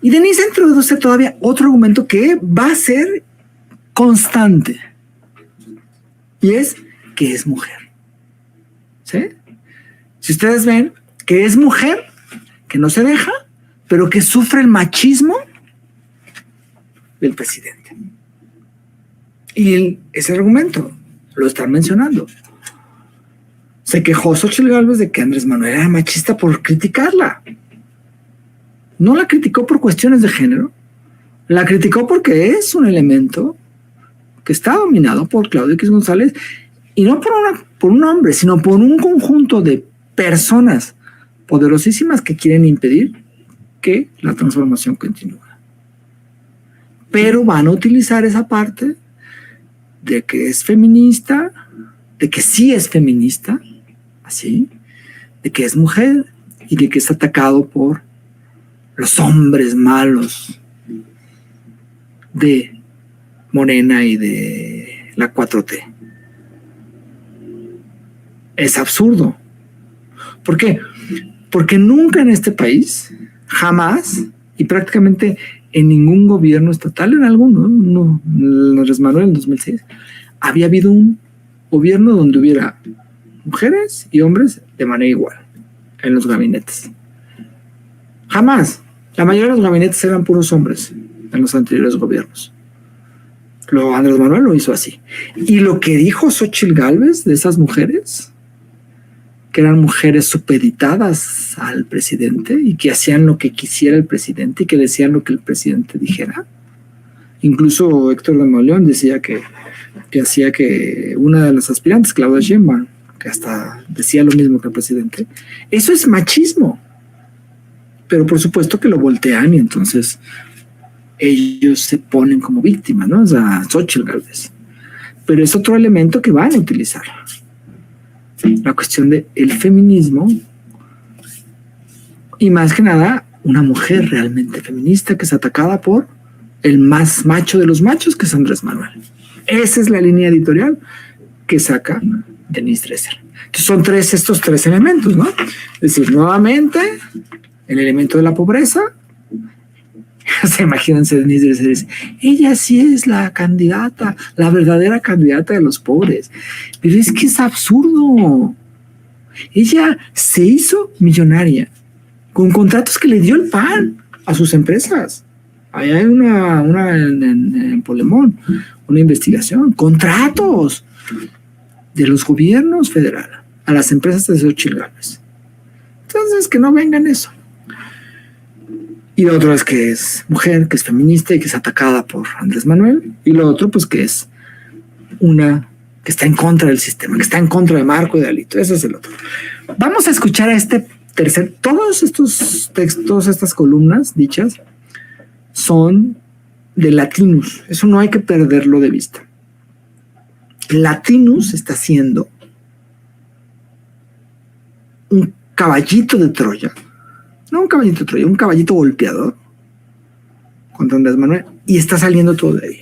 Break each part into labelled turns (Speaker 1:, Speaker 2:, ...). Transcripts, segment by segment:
Speaker 1: Y Denise introduce todavía otro argumento que va a ser constante. Y es que es mujer. ¿Sí? Si ustedes ven que es mujer, que no se deja, pero que sufre el machismo del presidente. Y ese argumento lo están mencionando. Se quejó Xóchitl Gálvez de que Andrés Manuel era machista por criticarla. No la criticó por cuestiones de género, la criticó porque es un elemento que está dominado por Claudio X González, y no por un hombre, sino por un conjunto de personas poderosísimas que quieren impedir que la transformación continúe. Pero van a utilizar esa parte de que es feminista, de que sí es feminista, así, de que es mujer y de que es atacado por los hombres malos de Morena y de la 4T. Es absurdo. ¿Por qué? Porque nunca en este país, jamás, y prácticamente en ningún gobierno estatal, en alguno, no, en Andrés Manuel en 2006, había habido un gobierno donde hubiera mujeres y hombres de manera igual en los gabinetes. Jamás. La mayoría de los gabinetes eran puros hombres en los anteriores gobiernos. Andrés Manuel lo hizo así. Y lo que dijo Xóchitl Gálvez de esas mujeres, que eran mujeres supeditadas al presidente y que hacían lo que quisiera el presidente y que decían lo que el presidente dijera. Incluso Héctor de Mauleón decía que hacía que una de las aspirantes, Claudia Sheinbaum, que hasta decía lo mismo que el presidente. Eso es machismo. Pero por supuesto que lo voltean y entonces ellos se ponen como víctimas, ¿no? O sea, Xóchitl Gálvez. Pero es otro elemento que van a utilizar. La cuestión del feminismo y más que nada una mujer realmente feminista que es atacada por el más macho de los machos, que es Andrés Manuel. Esa es la línea editorial que saca Denise Dresser. Entonces son estos tres elementos, ¿no? Es decir, nuevamente el elemento de la pobreza. O sea, imagínense, Denise Dresser dice, ella sí es la candidata, la verdadera candidata de los pobres. Pero es que es absurdo. Ella se hizo millonaria con contratos que le dio el PAN a sus empresas. Ahí hay una en Polemón, una investigación, contratos de los gobiernos federales a las empresas de Xóchitl Gálvez. Entonces, que no vengan eso. Y lo otro es que es mujer, que es feminista y que es atacada por Andrés Manuel. Y lo otro, pues, que es una que está en contra del sistema, que está en contra de Marco y de Alito. Eso es el otro. Vamos a escuchar a este tercer. Todos estos textos, estas columnas dichas, son de Latinus. Eso no hay que perderlo de vista. Latinus está haciendo un caballito de Troya. No un caballito de Troya, un caballito golpeador contra Andrés Manuel, y está saliendo todo de ahí.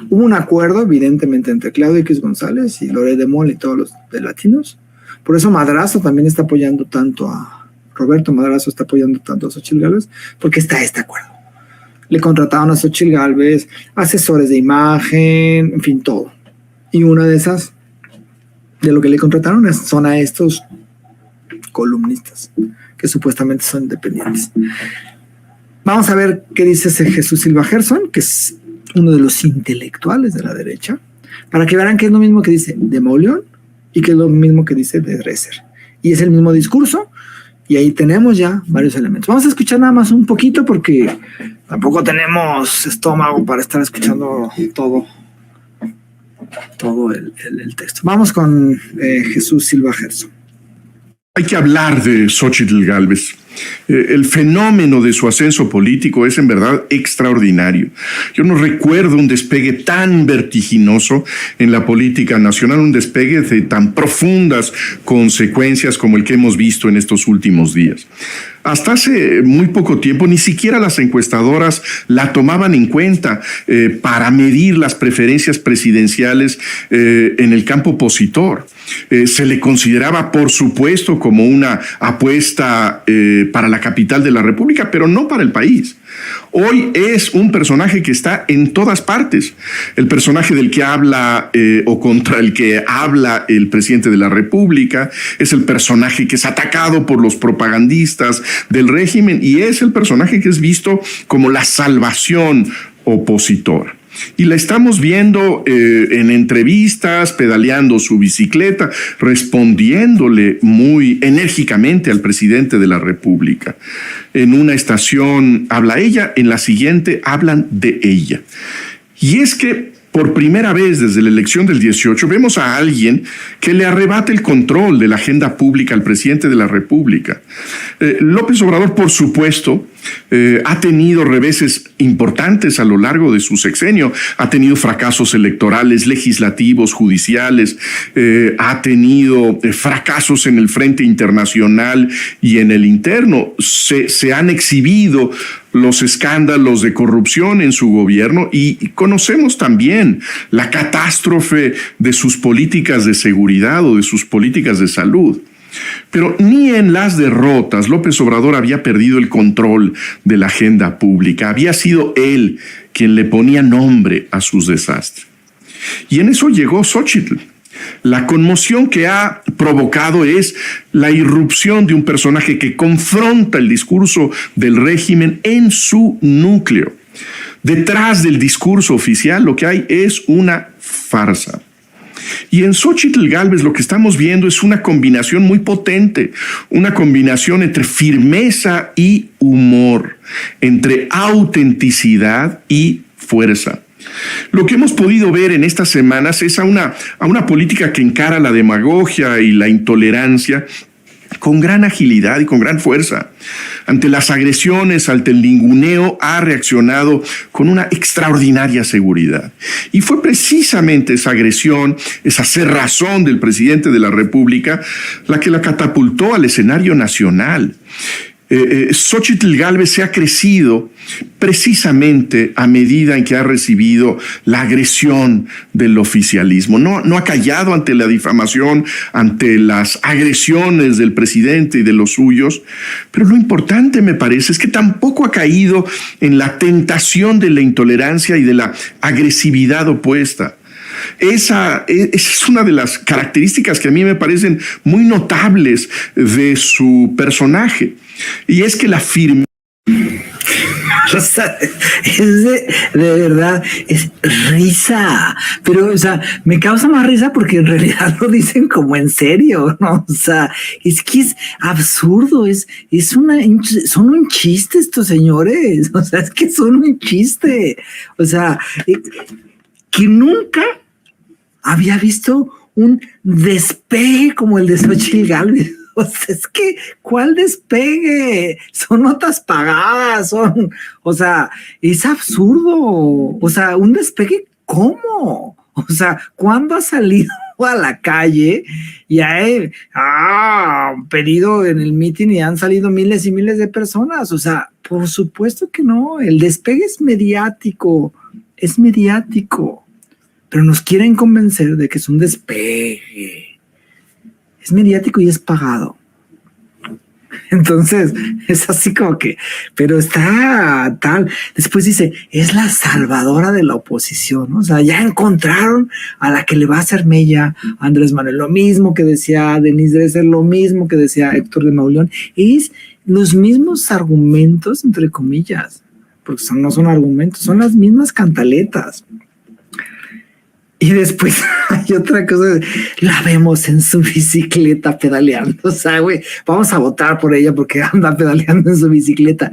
Speaker 1: Hubo un acuerdo, evidentemente, entre Claudio X González y Loret de Mola y todos los de Latinos. Por eso Madrazo también está apoyando tanto a Roberto Madrazo, está apoyando tanto a Xóchitl Gálvez, porque está este acuerdo. Le contrataron a Xóchitl Gálvez, asesores de imagen, en fin, todo. Y una de esas, de lo que le contrataron, son a estos columnistas, que supuestamente son independientes. Vamos a ver qué dice ese Jesús Silva Gerson, que es uno de los intelectuales de la derecha, para que verán que es lo mismo que dice de Mauleón y que es lo mismo que dice de Dresser. Y es el mismo discurso, y ahí tenemos ya varios elementos. Vamos a escuchar nada más un poquito porque tampoco tenemos estómago para estar escuchando todo el texto. Vamos con Jesús Silva Gerson.
Speaker 2: Hay que hablar de Xóchitl Gálvez. El fenómeno de su ascenso político es en verdad extraordinario. Yo no recuerdo un despegue tan vertiginoso en la política nacional, un despegue de tan profundas consecuencias como el que hemos visto en estos últimos días. Hasta hace muy poco tiempo ni siquiera las encuestadoras la tomaban en cuenta para medir las preferencias presidenciales en el campo opositor. Se le consideraba, por supuesto, como una apuesta para la capital de la República, pero no para el país. Hoy es un personaje que está en todas partes. El personaje del que habla o contra el que habla el presidente de la República, es el personaje que es atacado por los propagandistas del régimen y es el personaje que es visto como la salvación opositora. Y la estamos viendo en entrevistas, pedaleando su bicicleta, respondiéndole muy enérgicamente al presidente de la República. En una estación habla ella, en la siguiente hablan de ella. Y es que por primera vez desde la elección del 18 vemos a alguien que le arrebata el control de la agenda pública al presidente de la República. López Obrador, por supuesto, ha tenido reveses importantes a lo largo de su sexenio, ha tenido fracasos electorales, legislativos, judiciales, ha tenido fracasos en el frente internacional y en el interno. Se han exhibido los escándalos de corrupción en su gobierno y conocemos también la catástrofe de sus políticas de seguridad o de sus políticas de salud. Pero ni en las derrotas López Obrador había perdido el control de la agenda pública. Había sido él quien le ponía nombre a sus desastres. Y en eso llegó Xóchitl. La conmoción que ha provocado es la irrupción de un personaje que confronta el discurso del régimen en su núcleo. Detrás del discurso oficial lo que hay es una farsa. Y en Xóchitl Gálvez lo que estamos viendo es una combinación muy potente, una combinación entre firmeza y humor, entre autenticidad y fuerza. Lo que hemos podido ver en estas semanas es a una política que encara la demagogia y la intolerancia con gran agilidad y con gran fuerza. Ante las agresiones, ante el ninguneo, ha reaccionado con una extraordinaria seguridad. Y fue precisamente esa agresión, esa cerrazón del presidente de la República, la que la catapultó al escenario nacional. Xóchitl Gálvez se ha crecido precisamente a medida en que ha recibido la agresión del oficialismo. No ha callado ante la difamación, ante las agresiones del presidente y de los suyos, pero lo importante me parece es que tampoco ha caído en la tentación de la intolerancia y de la agresividad opuesta. Esa es una de las características que a mí me parecen muy notables de su personaje. Y es que la firmeza.
Speaker 1: O sea, de verdad, es risa. Pero, o sea, me causa más risa porque en realidad lo dicen como en serio, ¿no? O sea, es que es absurdo, son un chiste estos señores. O sea, es que son un chiste. O sea, que nunca había visto un despegue como el de Xóchitl Gálvez. O sea, es que, ¿cuál despegue? Son notas pagadas, o sea, es absurdo. O sea, un despegue, ¿cómo? O sea, ¿cuándo ha salido a la calle y ha pedido en el mitin y han salido miles y miles de personas? O sea, por supuesto que no. El despegue es mediático, pero nos quieren convencer de que es un despegue. Es mediático y es pagado. Entonces, es así como que, pero está tal. Después dice, es la salvadora de la oposición, ¿no? O sea, ya encontraron a la que le va a hacer mella a Andrés Manuel. Lo mismo que decía Denise Dresser, lo mismo que decía Héctor de Mauleón. Es los mismos argumentos, entre comillas, porque no son argumentos, son las mismas cantaletas. Y después hay otra cosa, la vemos en su bicicleta pedaleando. O sea, güey, vamos a votar por ella porque anda pedaleando en su bicicleta.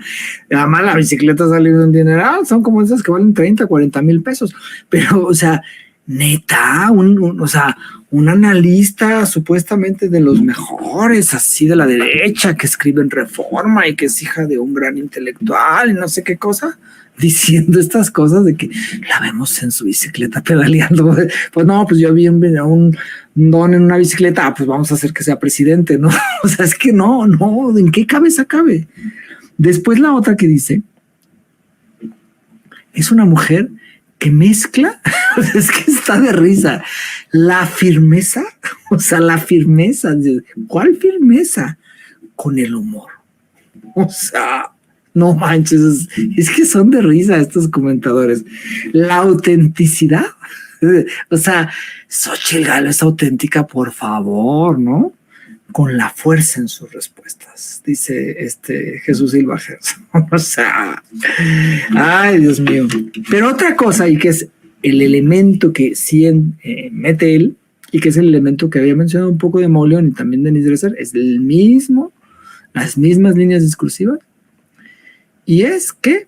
Speaker 1: Además, la bicicleta sale de un dineral, son como esas que valen 30, 40 mil pesos. Pero, o sea, neta, o sea, un analista supuestamente de los mejores, así de la derecha, que escribe en Reforma y que es hija de un gran intelectual y no sé qué cosa, diciendo estas cosas de que la vemos en su bicicleta pedaleando. Pues no, pues yo vi un don en una bicicleta, pues vamos a hacer que sea presidente, ¿no? O sea, es que no, ¿en qué cabeza cabe? Después la otra que dice, es una mujer que mezcla, es que está de risa, la firmeza, o sea, la firmeza, ¿cuál firmeza? Con el humor. O sea, no manches, es que son de risa estos comentadores. La autenticidad, o sea, Xóchitl Gálvez es auténtica, por favor, ¿no? Con la fuerza en sus respuestas, dice Jesús Silva Gerson. O sea, ay, Dios mío. Pero otra cosa, y que es el elemento que sí mete él, y que es el elemento que había mencionado un poco de Mauleón y también de Denis Dresser, es el mismo, las mismas líneas discursivas, y es que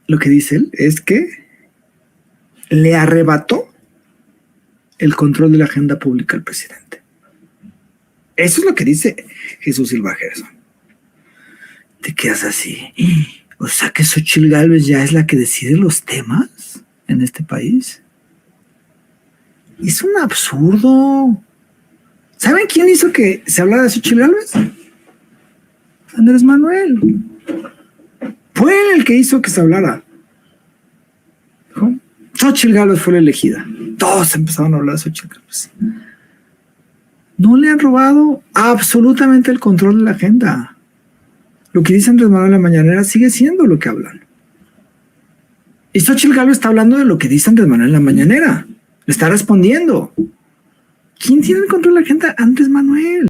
Speaker 1: lo que dice él es que le arrebató el control de la agenda pública al presidente. Eso es lo que dice Jesús Silva Gerson. Te quedas así. O sea que Xóchitl Gálvez ya es la que decide los temas en este país. Es un absurdo. ¿Saben quién hizo que se hablara de Xóchitl Gálvez? Andrés Manuel. Fue él el que hizo que se hablara. ¿Dijo? Xóchitl Gálvez fue la elegida. Todos empezaron a hablar de Xóchitl Gálvez. No le han robado absolutamente el control de la agenda. Lo que dice Andrés Manuel en la mañanera sigue siendo lo que hablan. Y Xóchitl Gálvez está hablando de lo que dice Andrés Manuel en la mañanera. Le está respondiendo. ¿Quién tiene el control de la agenda? Andrés Manuel.